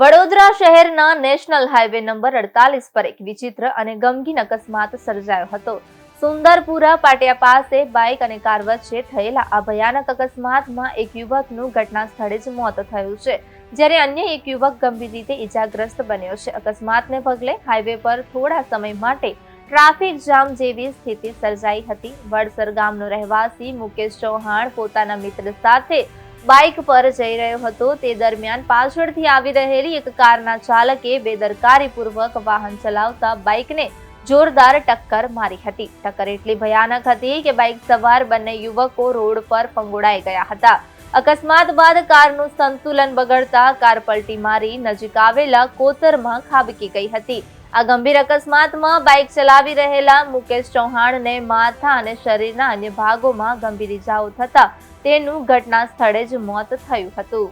વડોદરા શહેરના national highway number 48 પર એક વિચિત્ર અને ગમગીન અકસ્માત સર્જાયો હતો. સુંદરપુરા પાટિયા પાસે બાઇક અને કાર વચ્ચે થયેલા આ ભયાનક અકસ્માતમાં એક યુવકનું ઘટના સ્થળે જ મોત થયું છે, જ્યારે અન્ય એક યુવક ગંભીર રીતે ઈજાગ્રસ્ત બન્યો છે. અકસ્માતને પગલે હાઈવે પર થોડા સમય માટે ટ્રાફિક જામ જેવી સ્થિતિ સર્જાઈ હતી. વડસર ગામનો રહેવાસી મુકેશ ચૌહાણ પોતાના મિત્ર સાથે બાઇક પર જઈ રહ્યો હતો. તે દરમિયાન પાછળથી આવી રહેલી એક કારના ચાલકે બેદરકારીપૂર્વક વાહન ચલાવતા બાઇકને જોરદાર ટક્કર મારી હતી. ટક્કર એટલી ભયાનક હતી કે બાઇક સવાર બંને યુવકો રોડ પર ફંગોળાઈ ગયા હતા. અકસ્માત બાદ કારનું સંતુલન બગડતા કાર પલટી મારી નજીક આવેલા કોતરમાં ખાબકી ગઈ હતી. આ ગંભીર અકસ્માતમાં બાઇક ચલાવી રહેલા મુકેશ ચૌહાણને માથા અને શરીરના અન્ય ભાગોમાં ગંભીર ઇજાઓ થતા તેનું ઘટના સ્થળે જ મોત થયું હતું.